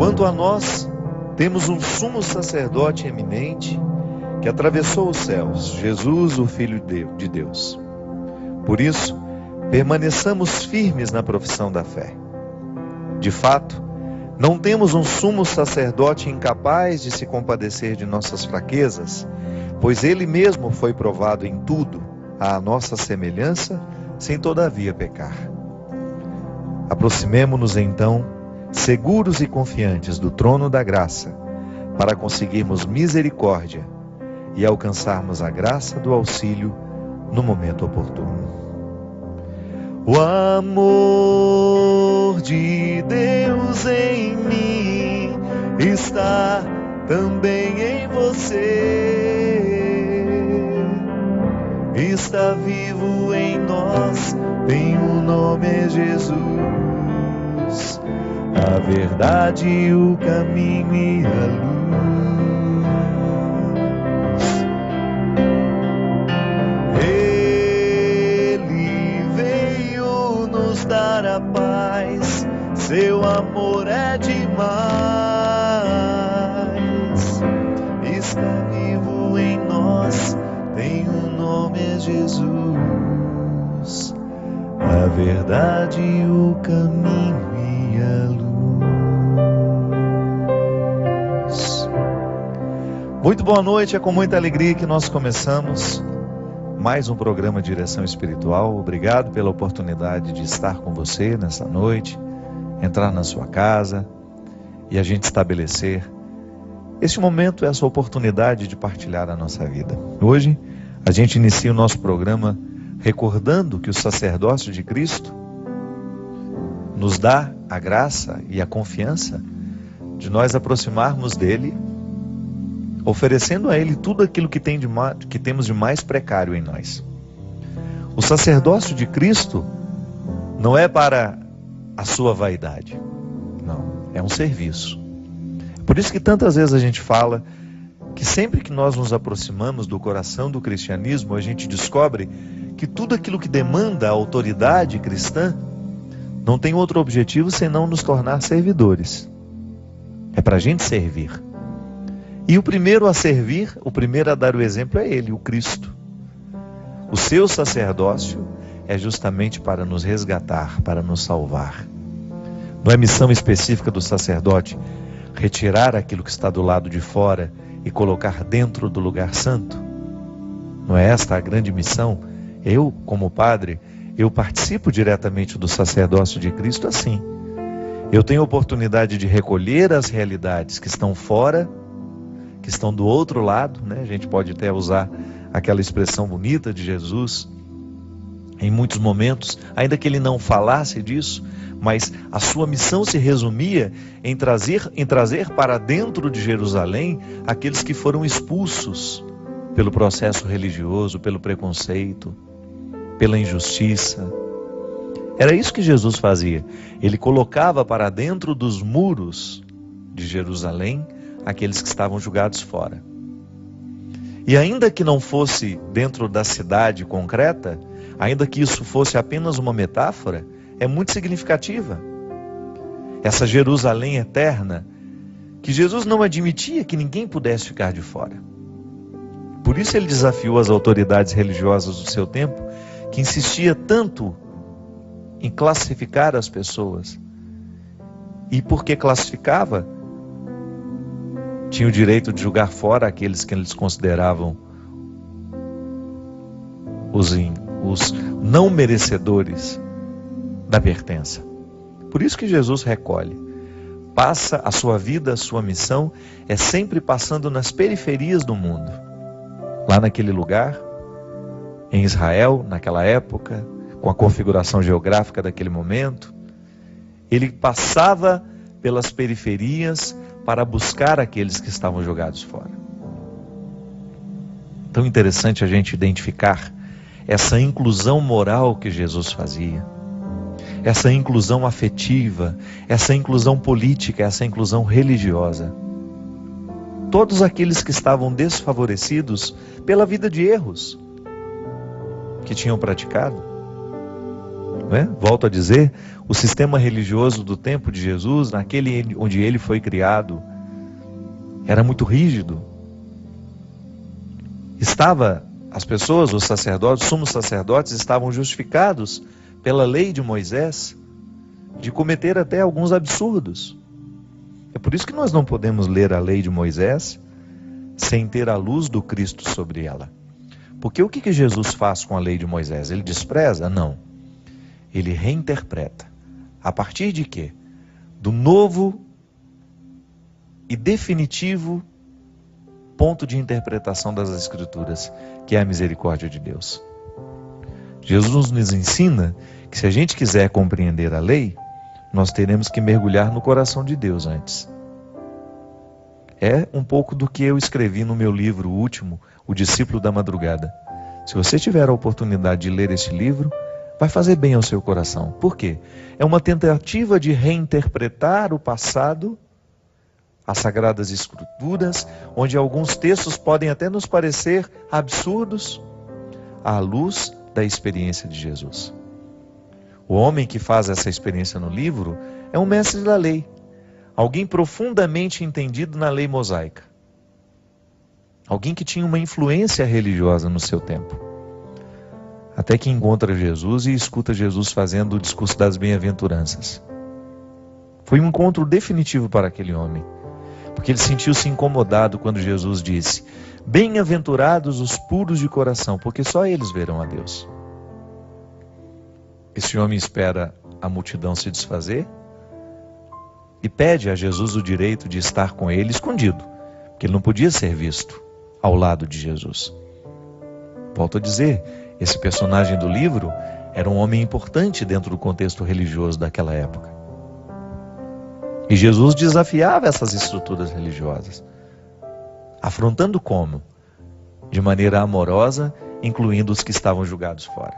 Quanto a nós, temos um sumo sacerdote eminente que atravessou os céus, Jesus, o Filho de Deus. Por isso, permaneçamos firmes na profissão da fé. De fato, não temos um sumo sacerdote incapaz de se compadecer de nossas fraquezas, pois ele mesmo foi provado em tudo, à nossa semelhança, sem todavia pecar. Aproximemo-nos então, seguros e confiantes do trono da graça, para conseguirmos misericórdia e alcançarmos a graça do auxílio no momento oportuno. O amor de Deus em mim está também em você. Está vivo em nós, tem o nome é Jesus. A verdade, o caminho e a luz. Ele veio nos dar a paz, seu amor é demais. Está vivo em nós, tem o nome é Jesus. A verdade, o caminho e a luz. Muito boa noite, é com muita alegria que nós começamos mais um programa Direção Espiritual. Obrigado pela oportunidade de estar com você nessa noite, entrar na sua casa e a gente estabelecer este momento, essa oportunidade de partilhar a nossa vida. Hoje a gente inicia o nosso programa recordando que o sacerdócio de Cristo nos dá a graça e a confiança de nós aproximarmos dele, oferecendo a ele tudo aquilo que temos de mais precário em nós. O sacerdócio de Cristo não é para a sua vaidade, não, é um serviço. Por isso que tantas vezes a gente fala que sempre que nós nos aproximamos do coração do cristianismo, a gente descobre que tudo aquilo que demanda a autoridade cristã não tem outro objetivo senão nos tornar servidores. É para a gente servir. E o primeiro a servir, o primeiro a dar o exemplo é ele, o Cristo. O seu sacerdócio é justamente para nos resgatar, para nos salvar. Não é missão específica do sacerdote retirar aquilo que está do lado de fora e colocar dentro do lugar santo? Não é esta a grande missão? Eu, como padre, eu participo diretamente do sacerdócio de Cristo assim. Eu tenho a oportunidade de recolher as realidades que estão fora, que estão do outro lado, né? A gente pode até usar aquela expressão bonita de Jesus em muitos momentos, ainda que ele não falasse disso, mas a sua missão se resumia em trazer para dentro de Jerusalém aqueles que foram expulsos pelo processo religioso, pelo preconceito, pela injustiça. Era isso que Jesus fazia. Ele colocava para dentro dos muros de Jerusalém aqueles que estavam julgados fora. E ainda que não fosse dentro da cidade concreta, ainda que isso fosse apenas uma metáfora, é muito significativa. Essa Jerusalém eterna, que Jesus não admitia que ninguém pudesse ficar de fora. Por isso ele desafiou as autoridades religiosas do seu tempo, que insistia tanto em classificar as pessoas. E porque classificava, tinha o direito de julgar fora aqueles que eles consideravam os não merecedores da pertença. Por isso que Jesus recolhe. Passa a sua vida, a sua missão, é sempre passando nas periferias do mundo. Lá naquele lugar, em Israel, naquela época, com a configuração geográfica daquele momento, ele passava pelas periferias para buscar aqueles que estavam jogados fora. Tão interessante a gente identificar essa inclusão moral que Jesus fazia, essa inclusão afetiva, essa inclusão política, essa inclusão religiosa. Todos aqueles que estavam desfavorecidos pela vida de erros que tinham praticado, não é? Volto a dizer, o sistema religioso do tempo de Jesus, naquele onde ele foi criado, era muito rígido. As pessoas, os sacerdotes, os sumos sacerdotes, estavam justificados pela lei de Moisés de cometer até alguns absurdos. É por isso que nós não podemos ler a lei de Moisés sem ter a luz do Cristo sobre ela. Porque o que Jesus faz com a lei de Moisés? Ele despreza? Não. Ele reinterpreta. A partir de quê? Do novo e definitivo ponto de interpretação das Escrituras, que é a misericórdia de Deus. Jesus nos ensina que se a gente quiser compreender a lei, nós teremos que mergulhar no coração de Deus antes. É um pouco do que eu escrevi no meu livro último, O Discípulo da Madrugada. Se você tiver a oportunidade de ler este livro, vai fazer bem ao seu coração. Por quê? É uma tentativa de reinterpretar o passado, as Sagradas Escrituras, onde alguns textos podem até nos parecer absurdos, à luz da experiência de Jesus. O homem que faz essa experiência no livro é um mestre da lei, alguém profundamente entendido na lei mosaica, alguém que tinha uma influência religiosa no seu tempo, até que encontra Jesus e escuta Jesus fazendo o discurso das bem-aventuranças. Foi um encontro definitivo para aquele homem, porque ele sentiu-se incomodado quando Jesus disse: bem-aventurados os puros de coração, porque só eles verão a Deus. Esse homem espera a multidão se desfazer e pede a Jesus o direito de estar com ele escondido, porque ele não podia ser visto ao lado de Jesus. Volto a dizer, esse personagem do livro era um homem importante dentro do contexto religioso daquela época. E Jesus desafiava essas estruturas religiosas. Afrontando como? De maneira amorosa, incluindo os que estavam julgados fora.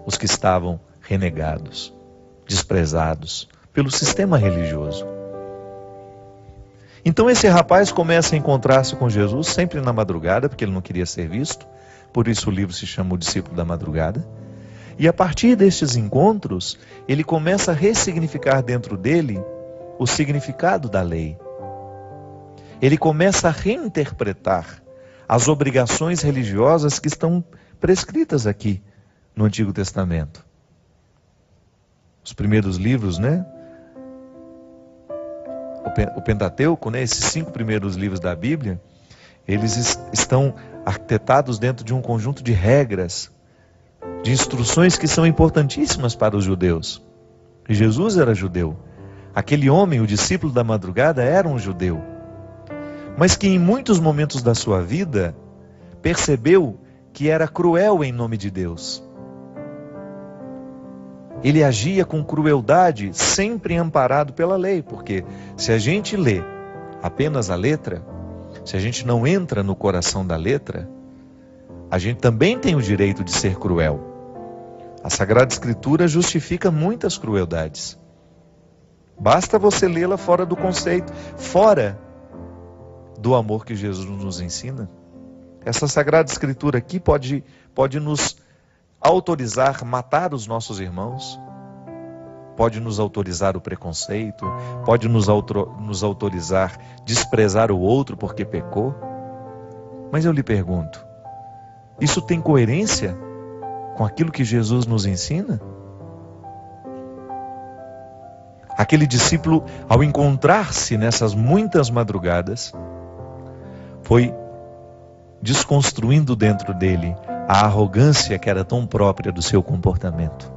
Os que estavam renegados, desprezados pelo sistema religioso. Então esse rapaz começa a encontrar-se com Jesus sempre na madrugada, porque ele não queria ser visto. Por isso o livro se chama O Discípulo da Madrugada. E a partir destes encontros, ele começa a ressignificar dentro dele o significado da lei. Ele começa a reinterpretar as obrigações religiosas que estão prescritas aqui no Antigo Testamento. Os primeiros livros, né? O Pentateuco, né? Esses 5 primeiros livros da Bíblia, eles estão arquitetados dentro de um conjunto de regras, de instruções que são importantíssimas para os judeus. E Jesus era judeu. Aquele homem, o discípulo da madrugada, era um judeu, mas que em muitos momentos da sua vida percebeu que era cruel em nome de Deus. Ele agia com crueldade, sempre amparado pela lei, porque se a gente lê apenas a letra, se a gente não entra no coração da letra, a gente também tem o direito de ser cruel. A Sagrada Escritura justifica muitas crueldades. Basta você lê-la fora do conceito, fora do amor que Jesus nos ensina. Essa Sagrada Escritura aqui pode nos autorizar a matar os nossos irmãos, pode nos autorizar o preconceito, pode nos autorizar a desprezar o outro porque pecou. Mas eu lhe pergunto, isso tem coerência com aquilo que Jesus nos ensina? Aquele discípulo, ao encontrar-se nessas muitas madrugadas, foi desconstruindo dentro dele a arrogância que era tão própria do seu comportamento.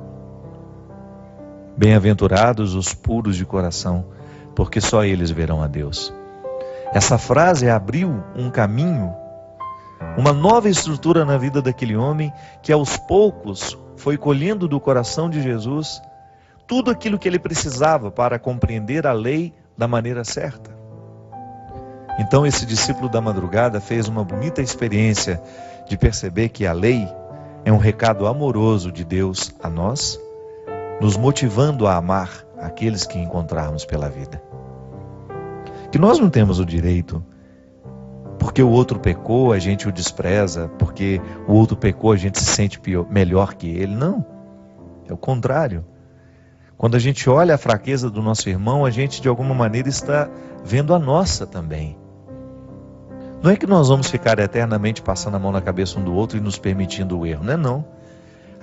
Bem-aventurados os puros de coração, porque só eles verão a Deus. Essa frase abriu um caminho, uma nova estrutura na vida daquele homem, que aos poucos foi colhendo do coração de Jesus tudo aquilo que ele precisava para compreender a lei da maneira certa. Então esse discípulo da madrugada fez uma bonita experiência de perceber que a lei é um recado amoroso de Deus a nós, nos motivando a amar aqueles que encontrarmos pela vida. Que nós não temos o direito, porque o outro pecou, a gente o despreza, porque o outro pecou, a gente se sente melhor que ele. Não. É o contrário. Quando a gente olha a fraqueza do nosso irmão, a gente de alguma maneira está vendo a nossa também. Não é que nós vamos ficar eternamente passando a mão na cabeça um do outro e nos permitindo o erro, não é não.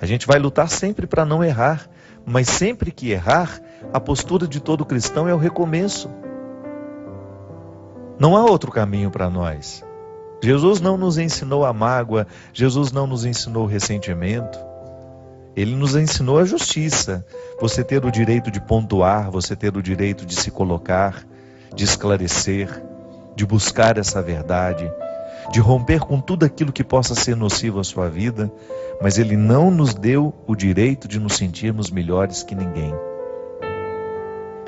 A gente vai lutar sempre para não errar, mas sempre que errar, a postura de todo cristão é o recomeço. Não há outro caminho para nós. Jesus não nos ensinou a mágoa, Jesus não nos ensinou o ressentimento. Ele nos ensinou a justiça. Você ter o direito de pontuar, você ter o direito de se colocar, de esclarecer, de buscar essa verdade, de romper com tudo aquilo que possa ser nocivo à sua vida, mas Ele não nos deu o direito de nos sentirmos melhores que ninguém.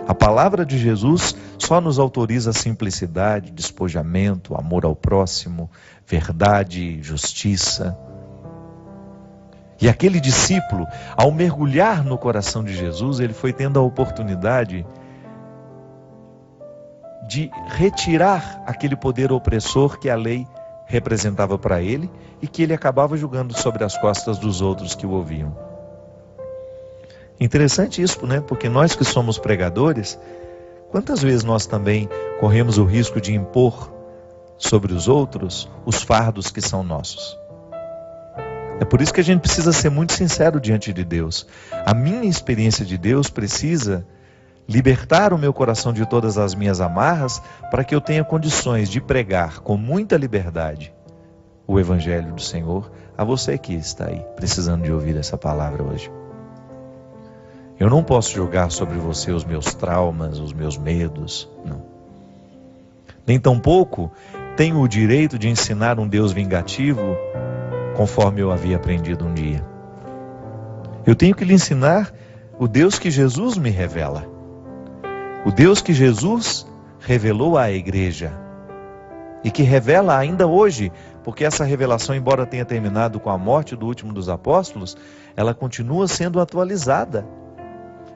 A palavra de Jesus só nos autoriza a simplicidade, despojamento, amor ao próximo, verdade, justiça. E aquele discípulo, ao mergulhar no coração de Jesus, ele foi tendo a oportunidade de retirar aquele poder opressor que a lei representava para ele e que ele acabava jogando sobre as costas dos outros que o ouviam. Interessante isso, né? Porque nós que somos pregadores, quantas vezes nós também corremos o risco de impor sobre os outros os fardos que são nossos? É por isso que a gente precisa ser muito sincero diante de Deus. A minha experiência de Deus precisa libertar o meu coração de todas as minhas amarras para que eu tenha condições de pregar com muita liberdade o Evangelho do Senhor a você que está aí, precisando de ouvir essa palavra hoje. Eu não posso jogar sobre você os meus traumas, os meus medos, não. Nem tampouco tenho o direito de ensinar um Deus vingativo conforme eu havia aprendido um dia. Eu tenho que lhe ensinar o Deus que Jesus me revela. O Deus que Jesus revelou à igreja. E que revela ainda hoje, porque essa revelação, embora tenha terminado com a morte do último dos apóstolos, ela continua sendo atualizada.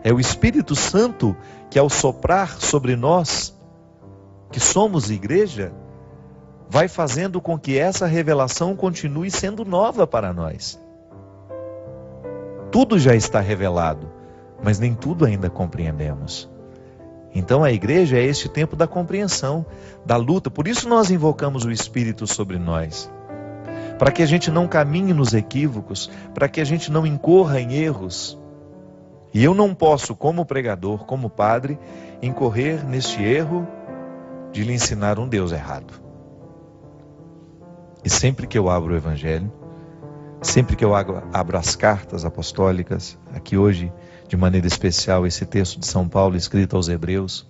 É o Espírito Santo que, ao soprar sobre nós, que somos igreja, vai fazendo com que essa revelação continue sendo nova para nós. Tudo já está revelado, mas nem tudo ainda compreendemos. Então a igreja é este tempo da compreensão, da luta. Por isso nós invocamos o Espírito sobre nós. Para que a gente não caminhe nos equívocos, para que a gente não incorra em erros. E eu não posso, como pregador, como padre, incorrer neste erro de lhe ensinar um Deus errado. E sempre que eu abro o Evangelho, sempre que eu abro as cartas apostólicas, aqui hoje, de maneira especial, esse texto de São Paulo escrito aos Hebreus,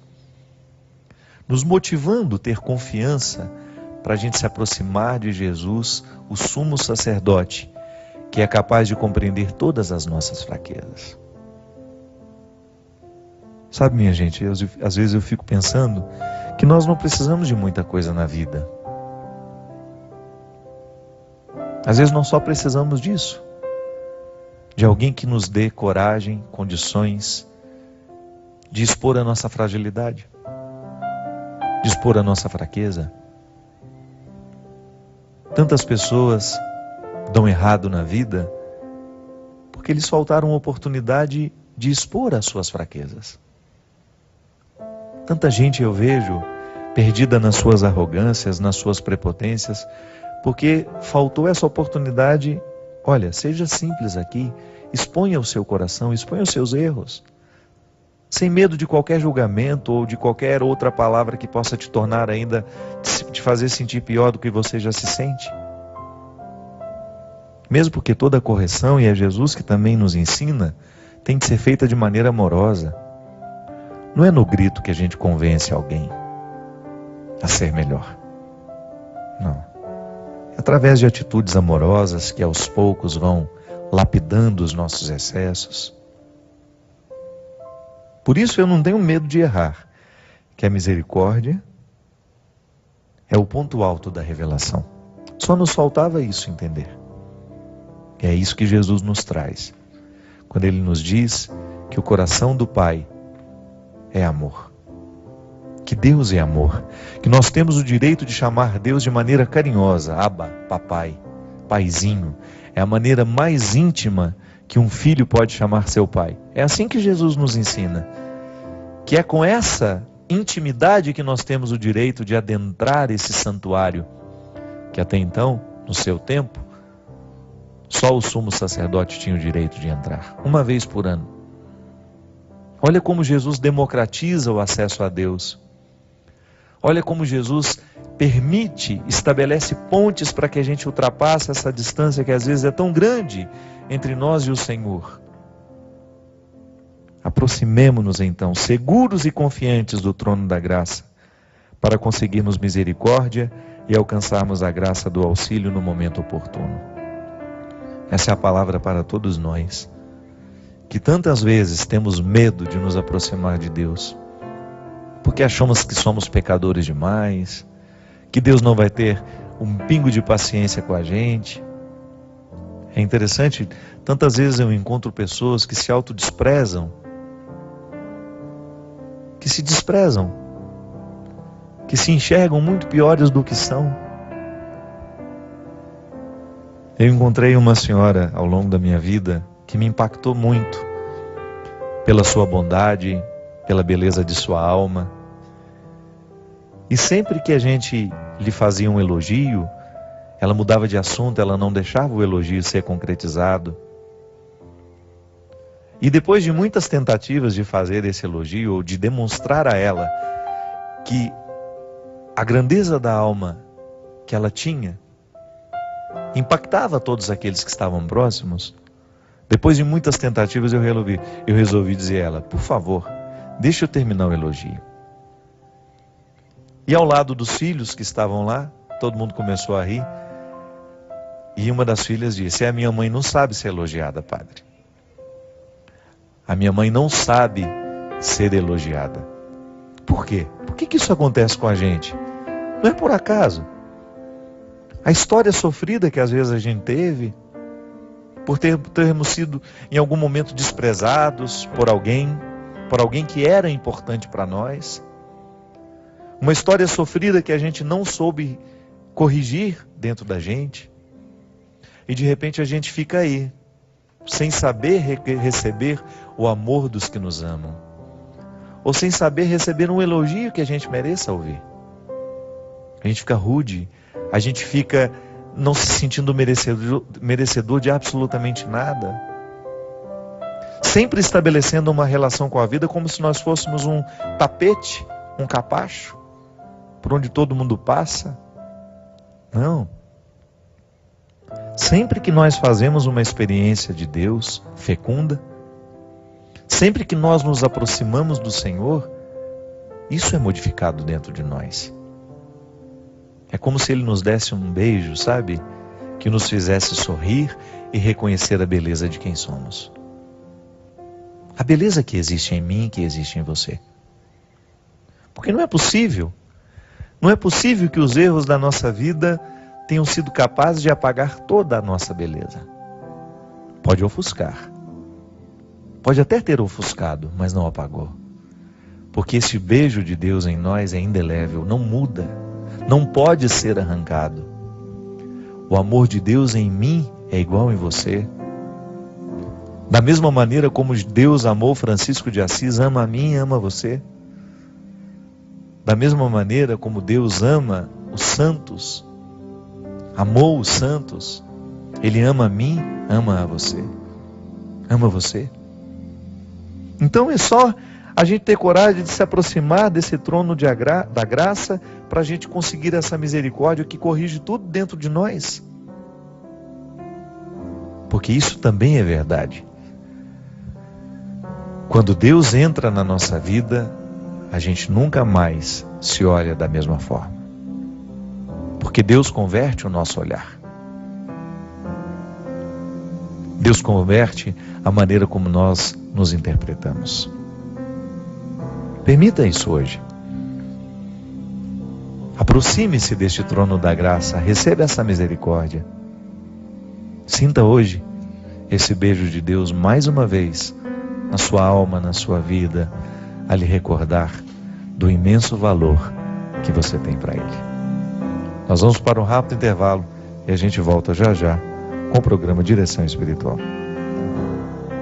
nos motivando a ter confiança para a gente se aproximar de Jesus, o sumo sacerdote, que é capaz de compreender todas as nossas fraquezas. Sabe, minha gente, às vezes eu fico pensando que nós não precisamos de muita coisa na vida. Às vezes nós só precisamos disso. De alguém que nos dê coragem, condições de expor a nossa fragilidade, de expor a nossa fraqueza. Tantas pessoas dão errado na vida porque lhes faltaram oportunidade de expor as suas fraquezas. Tanta gente eu vejo perdida nas suas arrogâncias, nas suas prepotências, porque faltou essa oportunidade. Olha, seja simples aqui, exponha o seu coração, exponha os seus erros, sem medo de qualquer julgamento ou de qualquer outra palavra que possa te tornar ainda, te fazer sentir pior do que você já se sente. Mesmo porque toda correção, e é Jesus que também nos ensina, tem que ser feita de maneira amorosa. Não é no grito que a gente convence alguém a ser melhor. Não. É através de atitudes amorosas que aos poucos vão lapidando os nossos excessos. Por isso eu não tenho medo de errar, que a misericórdia é o ponto alto da revelação. Só nos faltava isso entender. E é isso que Jesus nos traz, quando Ele nos diz que o coração do Pai é amor. Que Deus é amor, que nós temos o direito de chamar Deus de maneira carinhosa, Abba, papai, paizinho. É a maneira mais íntima que um filho pode chamar seu pai. É assim que Jesus nos ensina, que é com essa intimidade que nós temos o direito de adentrar esse santuário, que até então, no seu tempo, só o sumo sacerdote tinha o direito de entrar, uma vez por ano. Olha como Jesus democratiza o acesso a Deus. Olha como Jesus permite, estabelece pontes para que a gente ultrapasse essa distância que às vezes é tão grande entre nós e o Senhor. Aproximemo-nos então, seguros e confiantes do trono da graça, para conseguirmos misericórdia e alcançarmos a graça do auxílio no momento oportuno. Essa é a palavra para todos nós, que tantas vezes temos medo de nos aproximar de Deus, porque achamos que somos pecadores demais, que Deus não vai ter um pingo de paciência com a gente. É interessante, tantas vezes eu encontro pessoas que se autodesprezam, que se desprezam, que se enxergam muito piores do que são. Eu encontrei uma senhora ao longo da minha vida que me impactou muito pela sua bondade, pela beleza de sua alma. E sempre que a gente lhe fazia um elogio, ela mudava de assunto, ela não deixava o elogio ser concretizado. E depois de muitas tentativas de fazer esse elogio, ou de demonstrar a ela que a grandeza da alma que ela tinha impactava todos aqueles que estavam próximos, depois de muitas tentativas eu resolvi dizer a ela: por favor, deixa eu terminar o elogio. E ao lado dos filhos que estavam lá, todo mundo começou a rir, e uma das filhas disse: a minha mãe não sabe ser elogiada, padre. A minha mãe não sabe ser elogiada. Por quê? Por que isso acontece com a gente? Não é por acaso. A história sofrida que às vezes a gente teve, por termos sido em algum momento desprezados por alguém que era importante para nós. Uma história sofrida que a gente não soube corrigir dentro da gente. E de repente a gente fica aí, sem saber receber o amor dos que nos amam. Ou sem saber receber um elogio que a gente mereça ouvir. A gente fica rude, a gente fica não se sentindo merecedor de absolutamente nada. Sempre estabelecendo uma relação com a vida como se nós fôssemos um tapete, um capacho, por onde todo mundo passa. Não. Sempre que nós fazemos uma experiência de Deus fecunda, sempre que nós nos aproximamos do Senhor, isso é modificado dentro de nós. É como se Ele nos desse um beijo, sabe? Que nos fizesse sorrir e reconhecer a beleza de quem somos. A beleza que existe em mim, que existe em você. Porque não é possível que os erros da nossa vida tenham sido capazes de apagar toda a nossa beleza. Pode ofuscar. Pode até ter ofuscado, mas não apagou. Porque esse beijo de Deus em nós é indelével, não muda, não pode ser arrancado. O amor de Deus em mim é igual em você. Da mesma maneira como Deus amou Francisco de Assis, ama a mim e ama você. Da mesma maneira como Deus ama os santos, amou os santos, Ele ama a mim, ama a você. Ama você. Então é só a gente ter coragem de se aproximar desse trono da graça para a gente conseguir essa misericórdia que corrige tudo dentro de nós. Porque isso também é verdade. Quando Deus entra na nossa vida, a gente nunca mais se olha da mesma forma. Porque Deus converte o nosso olhar. Deus converte a maneira como nós nos interpretamos. Permita isso hoje. Aproxime-se deste trono da graça, receba essa misericórdia. Sinta hoje esse beijo de Deus mais uma vez na sua alma, na sua vida, a lhe recordar do imenso valor que você tem para Ele. Nós vamos para um rápido intervalo e a gente volta já já com o programa Direção Espiritual.